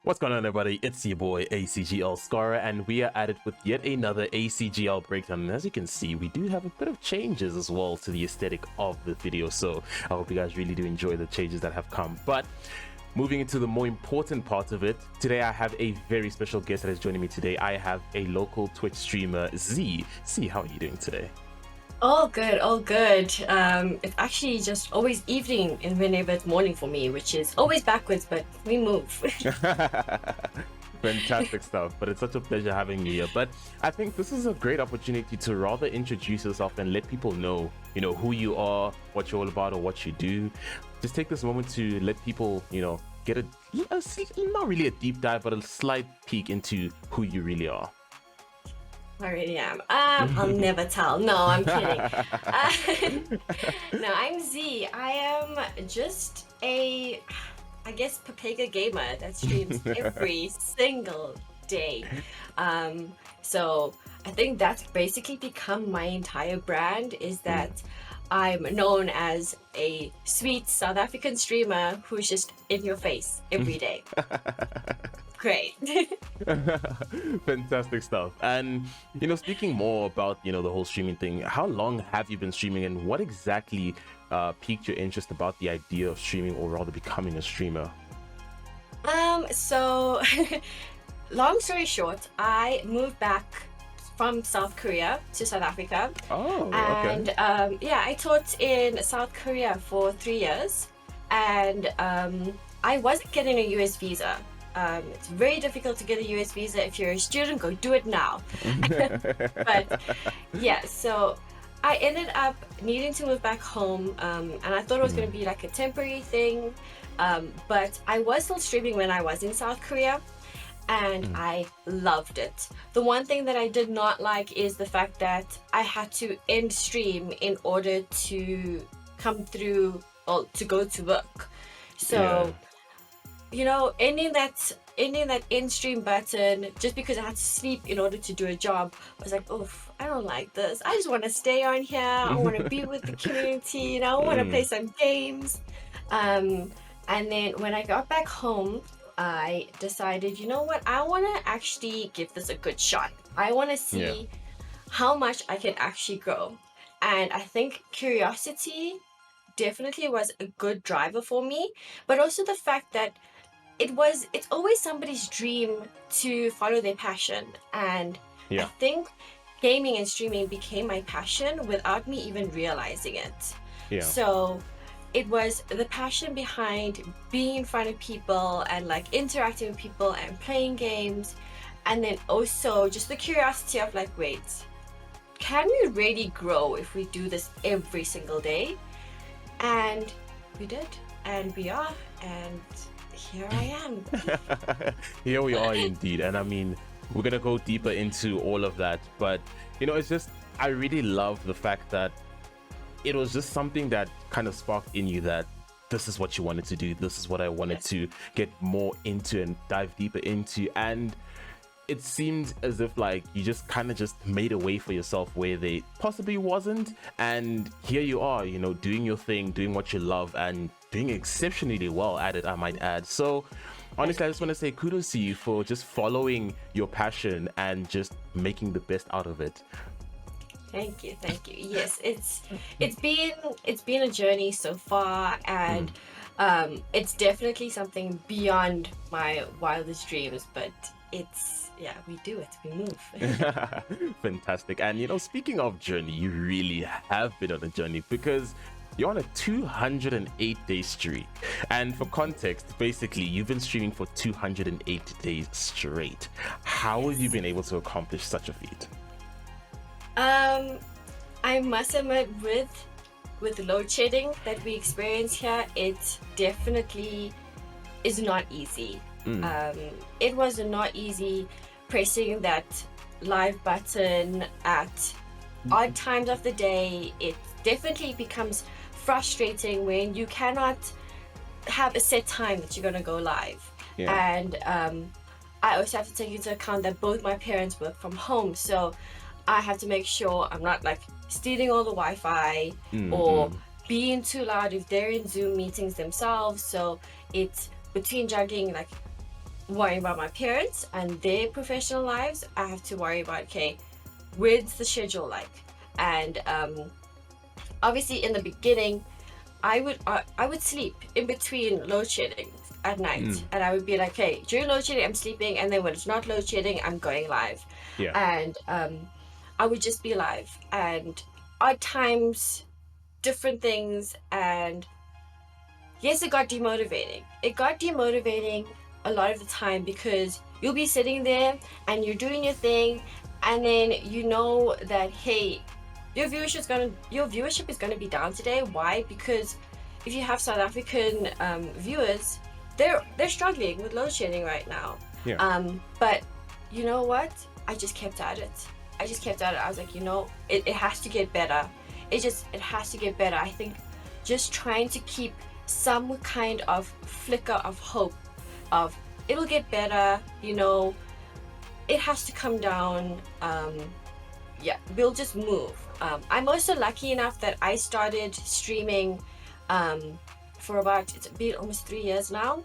What's going on, everybody? It's your boy ACGL Scorer, and we are at it with yet another ACGL Breakdown. And as you can see, we do have a bit of changes as well to the aesthetic of the video, so I hope you guys really do enjoy the changes that have come. But moving into the more important part of it, today I have a very special guest that is joining me today. I have a local Twitch streamer, Z. Z, how are you doing today? All good, all good. It's actually just always evening and whenever it's morning for me, which is always backwards, but we move. Fantastic stuff, but it's such a pleasure having you here. But I think this is a great opportunity to rather introduce yourself and let people know, who you are, what you're all about, or what you do. Just take this moment to let people, get a not really a deep dive, but a slight peek into who you really are. I really am. I'll never tell. No, I'm kidding. No, I'm Z. I am just I guess, Papega gamer that streams every single day. So I think that's basically become my entire brand, is that I'm known as a sweet South African streamer who's just in your face every day. Great. Fantastic stuff. And speaking more about the whole streaming thing, how long have you been streaming, and what exactly piqued your interest about the idea of streaming, or rather becoming a streamer? So long story short, I moved back from South Korea to South Africa. Oh, and okay. Yeah, I taught in South Korea for 3 years, and I wasn't getting a US visa. It's very difficult to get a US visa. If you're a student, go do it now. But yeah, so I ended up needing to move back home, and I thought it was going to be like a temporary thing, but I was still streaming when I was in South Korea, and I loved it. The one thing that I did not like is the fact that I had to end stream in order to come through, or to go to work. So ending that end stream button just because I had to sleep in order to do a job, I was like, oof, I don't like this. I just want to stay on here. I want to be with the community, I want to play some games. And then when I got back home, I decided, you know what, I want to actually give this a good shot. I want to see how much I can actually grow. And I think curiosity definitely was a good driver for me, but also the fact that it's always somebody's dream to follow their passion. And I think gaming and streaming became my passion without me even realizing it. So it was the passion behind being in front of people and like interacting with people and playing games, and then also just the curiosity of like, wait, can we really grow if we do this every single day? And we did, and we are, and here I am. Here we are indeed. And I mean, we're gonna go deeper into all of that, but it's just, I really love the fact that it was just something that kind of sparked in you that this is what you wanted to do, this is what I wanted to get more into and dive deeper into. And it seemed as if like you just kind of just made a way for yourself where they possibly wasn't, and here you are, doing your thing, doing what you love, and doing exceptionally well at it, I might add. So honestly, I just want to say kudos to you for just following your passion and just making the best out of it. Thank you. Yes, it's been a journey so far, and it's definitely something beyond my wildest dreams, but we do it, we move. Fantastic. And speaking of journey, you really have been on a journey, because you're on a 208-day streak. And for context, basically you've been streaming for 208 days straight. How have you been able to accomplish such a feat? I must admit, with load shedding that we experience here, it definitely is not easy. It was not easy pressing that live button at odd times of the day. It definitely becomes frustrating when you cannot have a set time that you're going to go live. And I also have to take into account that both my parents work from home, so I have to make sure I'm not like stealing all the Wi-Fi or being too loud if they're in Zoom meetings themselves. So it's between juggling like worrying about my parents and their professional lives. I have to worry about, okay, where's the schedule like? And obviously in the beginning, I would sleep in between load shedding at night, and I would be like, hey, during load shedding I'm sleeping, and then when it's not load shedding I'm going live. Yeah. And I would just be live, and odd times, different things. And yes, it got demotivating. It got demotivating a lot of the time, because you'll be sitting there and you're doing your thing, and then you know that, hey, your viewership is gonna be down today. Why? Because if you have South African viewers, they're struggling with load shedding right now. Yeah. But you know what? I just kept at it. I was like, it has to get better. It has to get better. I think just trying to keep some kind of flicker of hope of it'll get better, it has to come down. Yeah, we'll just move. I'm also lucky enough that I started streaming for it's been almost 3 years now,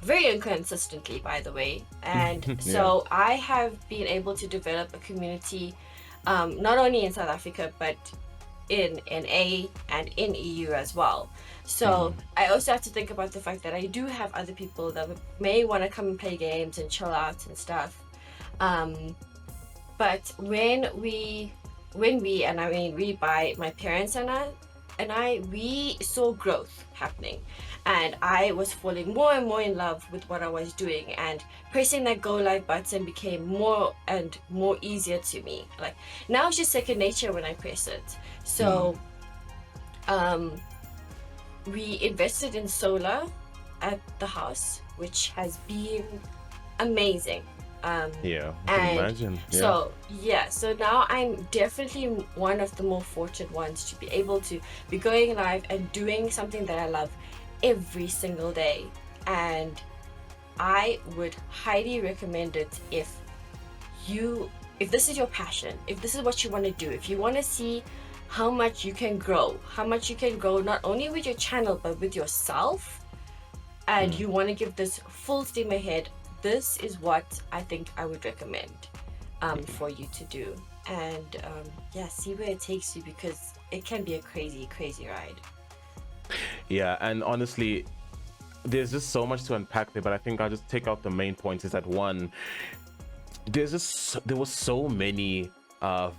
very inconsistently, by the way. And so I have been able to develop a community, not only in South Africa, but in NA and in EU as well. So I also have to think about the fact that I do have other people that may want to come and play games and chill out and stuff. But when we and I mean we, by my parents and I, we saw growth happening, and I was falling more and more in love with what I was doing, and pressing that go live button became more and more easier to me. Like now it's just second nature when I press it. So we invested in solar at the house, which has been amazing. I can imagine. So now I'm definitely one of the more fortunate ones to be able to be going live and doing something that I love every single day. And I would highly recommend it if this is your passion, if this is what you want to do, if you want to see how much you can grow not only with your channel but with yourself, and you want to give this full steam ahead, this is what I think I would recommend for you to do. And see where it takes you, because it can be a crazy ride. Yeah, and honestly, there's just so much to unpack there, but I think I'll just take out the main points. Is that one, there was so many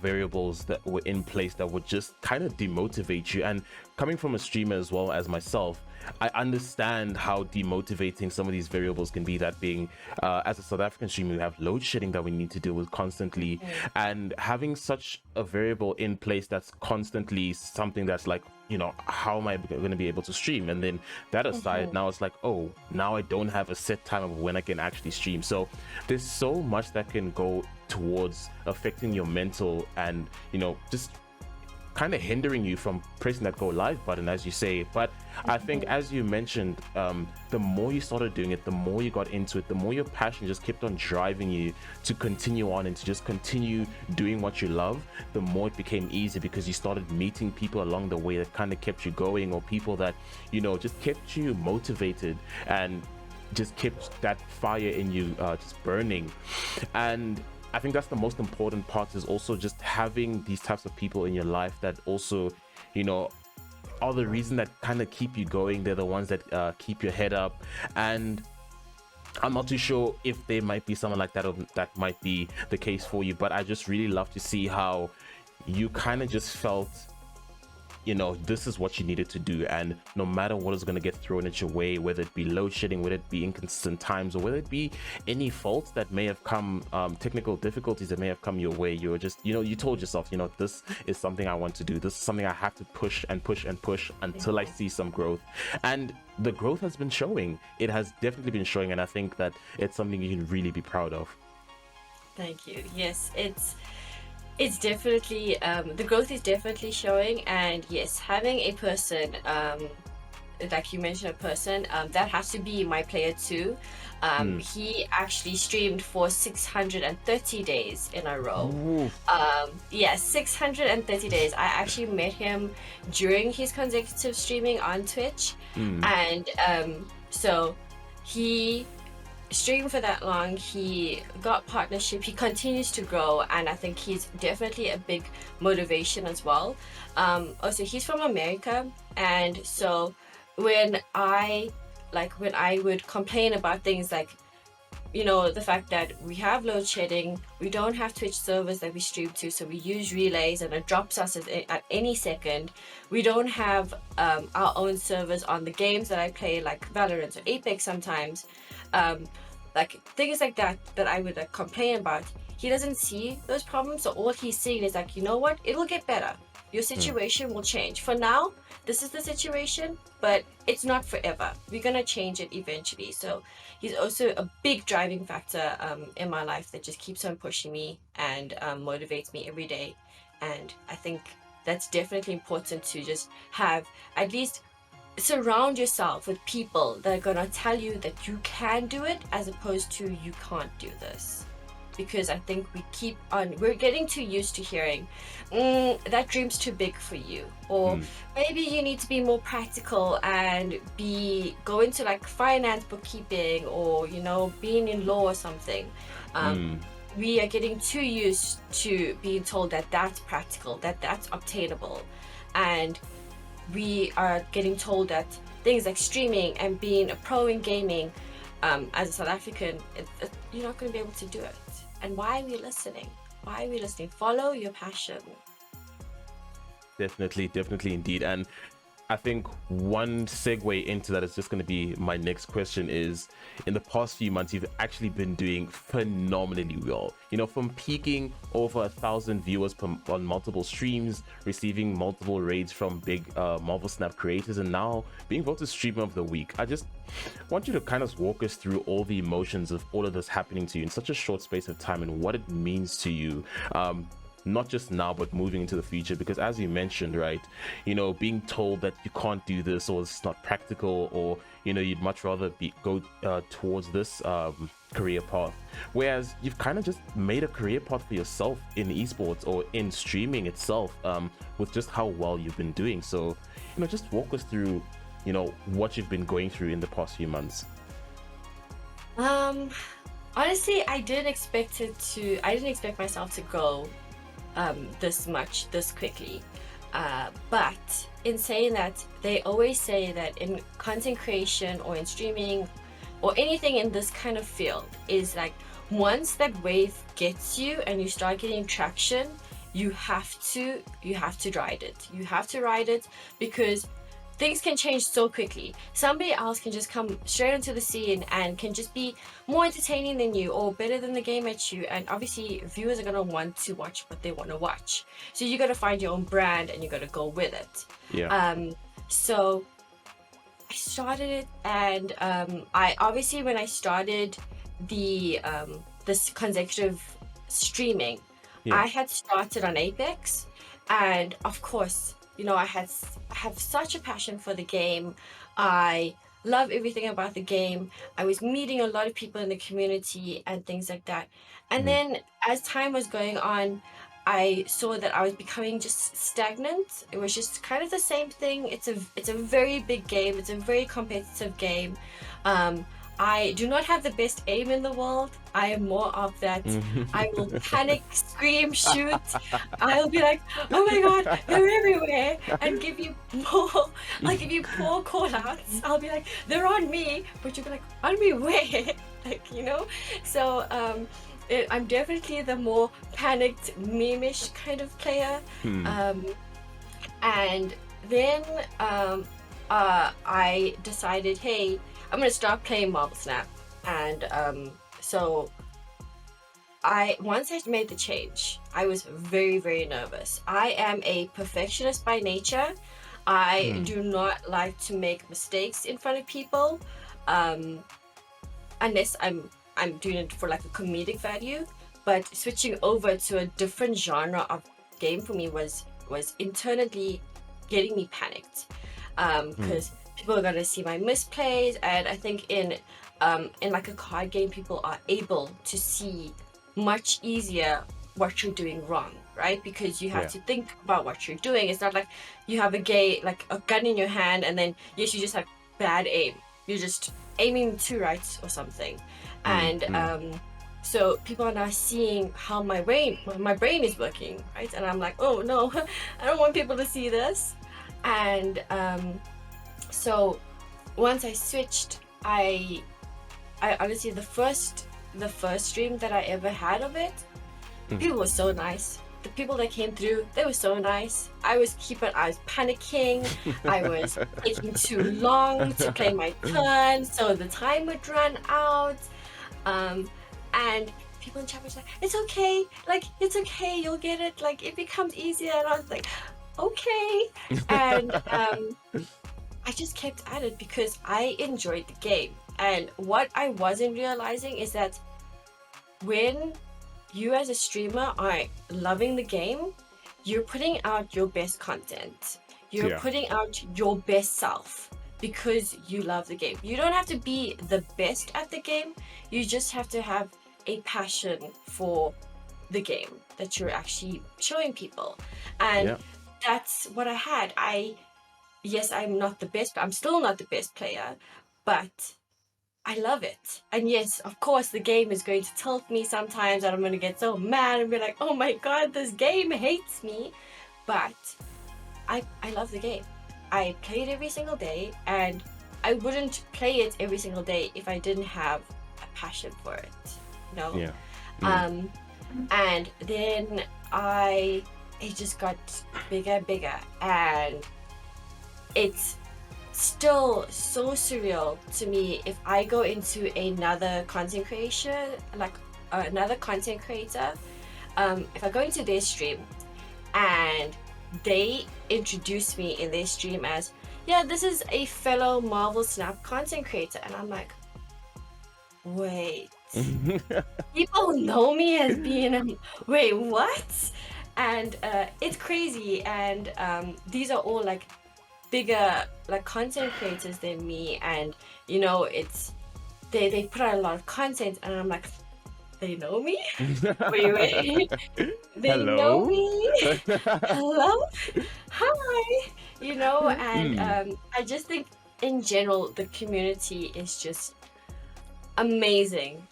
variables that were in place that would just kind of demotivate you. And coming from a streamer as well as myself, I understand how demotivating some of these variables can be. That being, as a South African streamer, we have load shedding that we need to deal with constantly, and having such a variable in place that's constantly something that's like, how am I going to be able to stream? And then that aside, now it's like, oh, now I don't have a set time of when I can actually stream. So there's so much that can go towards affecting your mental and, just kind of hindering you from pressing that go live button, as you say. But I think, as you mentioned, the more you started doing it, the more you got into it, the more your passion just kept on driving you to continue on and to just continue doing what you love, the more it became easy, because you started meeting people along the way that kind of kept you going, or people that, just kept you motivated and just kept that fire in you just burning. And I think that's the most important part, is also just having these types of people in your life that also, are the reason that kind of keep you going. They're the ones that keep your head up. And I'm not too sure if there might be someone like that, or that might be the case for you, but I just really love to see how you kind of just felt, this is what you needed to do, and no matter what is going to get thrown at your way, whether it be load shedding, whether it be inconsistent times, or whether it be any faults that may have come, technical difficulties that may have come your way, you're just, you told yourself, this is something I want to do, this is something I have to push and push and push until I see some growth. And the growth has been showing. It has definitely been showing, and I think that it's something you can really be proud of. Thank you. Yes, it's definitely, the growth is definitely showing. And yes, having a person, like you mentioned, a person, that has to be my player too. He actually streamed for 630 days in a row. 630 days. I actually met him during his consecutive streaming on Twitch. And so he streaming for that long, he got partnership, he continues to grow, and I think he's definitely a big motivation as well. Also, he's from America, and so when I would complain about things like, the fact that we have load shedding, we don't have Twitch servers that we stream to, so we use relays and it drops us at any second. We don't have our own servers on the games that I play, like Valorant or Apex sometimes. Like things like that I would complain about. He doesn't see those problems, so all he's seeing is like, you know what? It will get better. Your situation will change. For now, this is the situation, but it's not forever. We're gonna change it eventually. So he's also a big driving factor in my life that just keeps on pushing me and motivates me every day. And I think that's definitely important to just have, at least surround yourself with people that are gonna tell you that you can do it as opposed to you can't do this. Because I think we're getting too used to hearing, that dream's too big for you, or maybe you need to be more practical and go into like finance, bookkeeping, or being in law or something. We are getting too used to being told that that's practical, that that's obtainable, and we are getting told that things like streaming and being a pro in gaming, as a South African, you're not going to be able to do it. And why are we listening? Why are we listening? Follow your passion. Definitely indeed. And I think one segue into that is just going to be my next question is, in the past few months, you've actually been doing phenomenally well. From peaking over 1,000 viewers on multiple streams, receiving multiple raids from big Marvel Snap creators, and now being voted Streamer of the Week. I just want you to kind of walk us through all the emotions of all of this happening to you in such a short space of time and what it means to you. Not just now, but moving into the future, because as you mentioned, right, being told that you can't do this, or it's not practical, or you'd much rather go towards this career path, whereas you've kind of just made a career path for yourself in esports or in streaming itself, with just how well you've been doing. So just walk us through what you've been going through in the past few months. Honestly, I didn't expect myself to grow this much this quickly, but in saying that, they always say that in content creation or in streaming or anything in this kind of field, is like, once that wave gets you and you start getting traction, you have to ride it, because things can change so quickly. Somebody else can just come straight into the scene and can just be more entertaining than you or better than the game at you. And obviously, viewers are going to want to watch what they want to watch. So you got to find your own brand and you got to go with it. Yeah. So I started it, and I obviously, when I started this consecutive streaming, I had started on Apex, and of course, I have such a passion for the game. I love everything about the game. I was meeting a lot of people in the community and things like that. And then as time was going on, I saw that I was becoming just stagnant. It was just kind of the same thing. It's a very big game. It's a very competitive game. I do not have the best aim in the world. I am more of that. I will panic, scream, shoot. I'll be like, oh my god, they're everywhere, and give you poor call outs. I'll be like, they're on me, but you'll be like, on me where? So I'm definitely the more panicked, meme-ish kind of player. And then I decided, hey, I'm gonna start playing Marvel Snap, and so once I made the change, I was very, very nervous. I am a perfectionist by nature. I do not like to make mistakes in front of people, unless I'm doing it for like a comedic value. But switching over to a different genre of game for me was internally getting me panicked, because people are gonna see my misplays, and I think in like a card game, people are able to see much easier what you're doing wrong, right? Because you have to think about what you're doing. It's not like you have a gun in your hand, and then you just have bad aim. You're just aiming too right or something. And so people are now seeing how my brain is working, right? And I'm like, oh no, I don't want people to see this. And so once I switched, I honestly, the first stream that I ever had of it, people were so nice. The people that came through, they were so nice. I was panicking. I was taking too long to play my turn, so the time would run out. And people in chat were like, it's okay, like, it's okay, you'll get it, like, it becomes easier. And I was like, okay. And I just kept at it because I enjoyed the game. And what I wasn't realizing is that when you as a streamer are loving the game, you're putting out your best content. You're putting out your best self because you love the game. You don't have to be the best at the game. You just have to have a passion for the game that you're actually showing people. And that's what I had. Yes, I'm not the best, but I'm still not the best player, but I love it. And yes, of course, the game is going to tilt me sometimes, and I'm going to get so mad and be like, oh my god, this game hates me. But I love the game. I play it every single day, and I wouldn't play it every single day if I didn't have a passion for it. And then it just got bigger and bigger, and it's still so surreal to me if I go into another content creation, like another content creator, if I go into their stream and they introduce me in their stream as, yeah, this is a fellow Marvel Snap content creator, and I'm like, wait, people know me as being wait, what? And it's crazy. And these are all like bigger like content creators than me, and you know, it's they put out a lot of content, and I'm like, they know me. wait they Hello? know me. Hello, hi, you know. And I just think in general the community is just amazing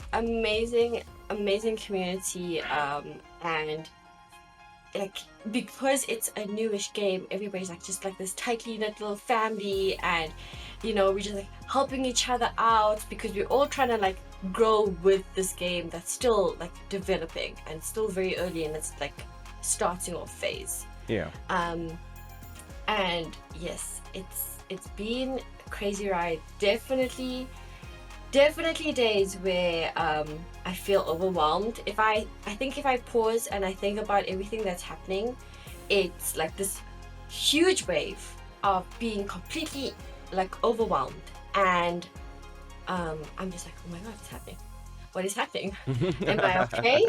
community. And like, because it's a newish game, everybody's like just like this tightly knit little family, and you know, we're just like helping each other out because we're all trying to like grow with this game that's still like developing and still very early in its like starting off phase. And yes, it's been a crazy ride. Definitely days where I feel overwhelmed. I think if I pause and I think about everything that's happening, it's like this huge wave of being completely like overwhelmed, and I'm just like, oh my god, it's happening. What is happening? Am I okay?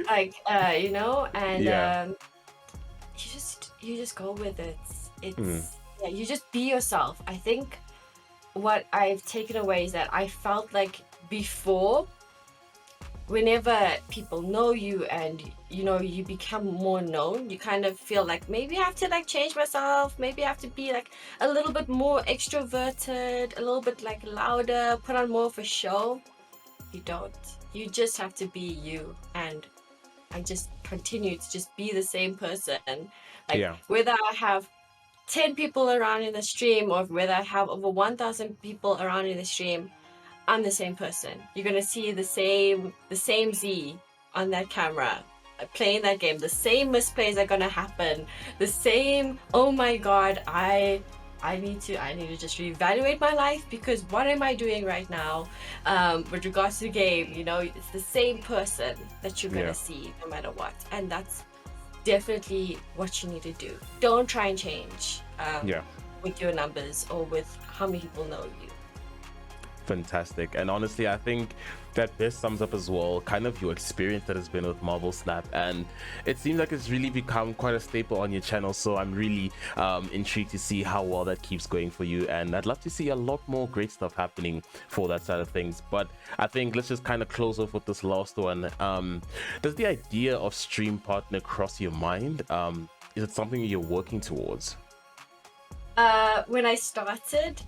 Like you know. And you just go with it. It's you just be yourself. I think what I've taken away is that I felt like before, whenever people know you and you know you become more known, you kind of feel like maybe I have to like change myself, maybe I have to be like a little bit more extroverted, a little bit like louder, put on more of a show. You don't. You just have to be you, and I just continue to just be the same person. Like whether I have 10 people around in the stream or whether I have over 1,000 people around in the stream, I'm the same person. You're gonna see the same Z on that camera playing that game. The same misplays are gonna happen. The same, oh my god, I need to just reevaluate my life because what am I doing right now with regards to the game? You know, it's the same person that you're gonna see no matter what, and that's definitely what you need to do. Don't try and change with your numbers or with how many people know you. Fantastic. And honestly, I think that best sums up as well kind of your experience that has been with Marvel Snap, and it seems like it's really become quite a staple on your channel. So I'm really intrigued to see how well that keeps going for you, and I'd love to see a lot more great stuff happening for that side of things. But I think let's just kind of close off with this last one. Does the idea of stream partner cross your mind? Is it something you're working towards? When I started,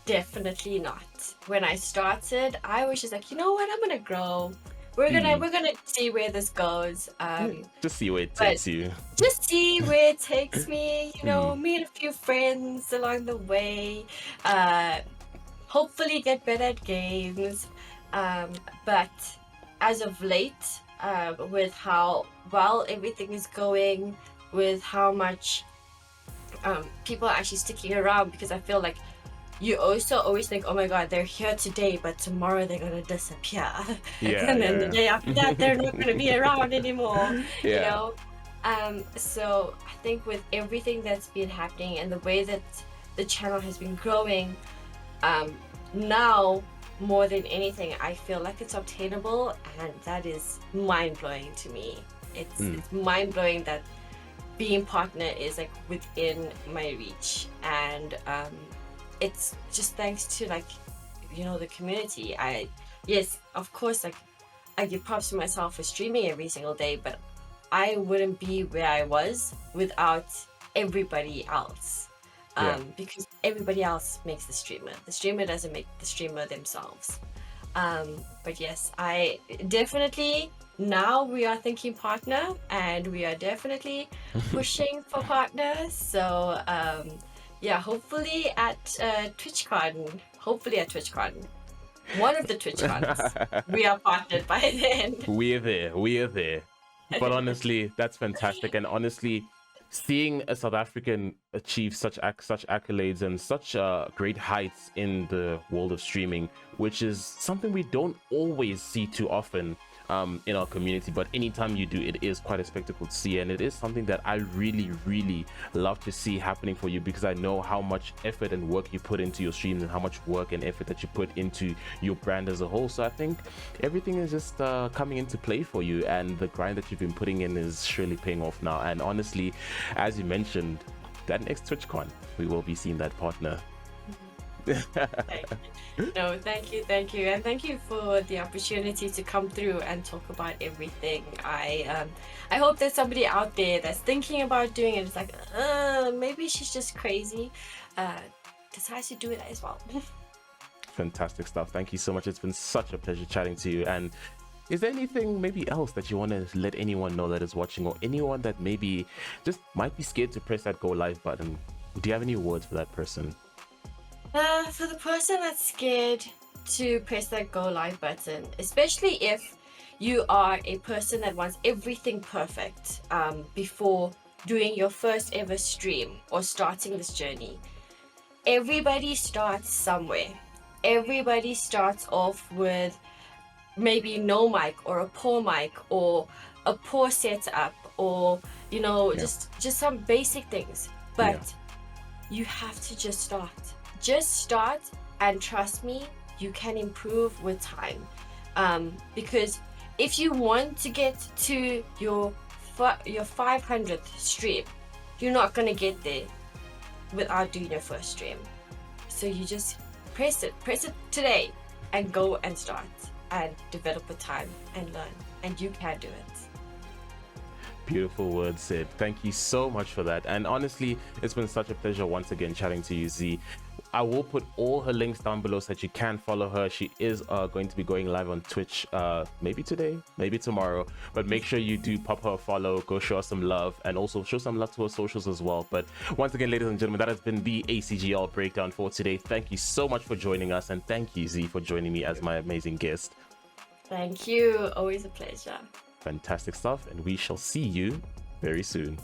Definitely not. When I started, I was just like, you know what, I'm gonna grow. We're gonna see where this goes. Just see where it But takes you. just see where it takes me, Mm. meet a few friends along the way, uh, hopefully get better at games. But as of late, with how well everything is going, with how much people are actually sticking around, because I feel like you also always think, oh my god, they're here today, but tomorrow they're gonna disappear. Yeah, And then the yeah, day after that, they're not gonna be around anymore, yeah. you Yeah. know? So I think with everything that's been happening and the way that the channel has been growing, now more than anything, I feel like it's obtainable, and that is mind blowing to me. It's mind blowing that being partner is like within my reach, and it's just thanks to like the community. Yes, of course, like I give props to myself for streaming every single day, but I wouldn't be where I was without everybody else. Yeah. Because everybody else makes the streamer doesn't make the streamer themselves. But yes, I definitely, now we are thinking partner, and we are definitely pushing for partners. So yeah, hopefully at TwitchCon, one of the TwitchCons, we are partnered by then. We're there. We're there. But honestly, that's fantastic. And honestly, seeing a South African achieve such accolades and such great heights in the world of streaming, which is something we don't always see too often in our community, but anytime you do, it is quite a spectacle to see, and it is something that I really, really love to see happening for you, because I know how much effort and work you put into your streams and how much work and effort that you put into your brand as a whole. So I think everything is just coming into play for you, and the grind that you've been putting in is surely paying off now. And honestly, as you mentioned, that next TwitchCon, we will be seeing that partner. No, thank you, and thank you for the opportunity to come through and talk about everything. I hope there's somebody out there that's thinking about doing it. It's like, maybe she's just crazy. Decides to do it as well. Fantastic stuff. Thank you so much. It's been such a pleasure chatting to you. And is there anything maybe else that you want to let anyone know that is watching, or anyone that maybe just might be scared to press that go live button? Do you have any words for that person? For the person that's scared to press that go live button, especially if you are a person that wants everything perfect before doing your first ever stream or starting this journey. Everybody starts somewhere. Everybody starts off with maybe no mic, or a poor mic, or a poor setup, or just some basic things. But you have to just start, and trust me, you can improve with time, because if you want to get to your 500th stream, you're not going to get there without doing your first stream. So you just press it today, and go and start and develop with time and learn, and you can do it. Beautiful words said. Thank you so much for that. And honestly, it's been such a pleasure once again chatting to you, Z. I will put all her links down below so that you can follow her. She is going to be going live on Twitch maybe today, maybe tomorrow, but make sure you do pop her a follow, go show her some love, and also show some love to her socials as well. But once again, ladies and gentlemen, that has been the ACGL Breakdown for today. Thank you so much for joining us, and thank you, Z, for joining me as my amazing guest. Thank you. Always a pleasure. Fantastic stuff, and we shall see you very soon.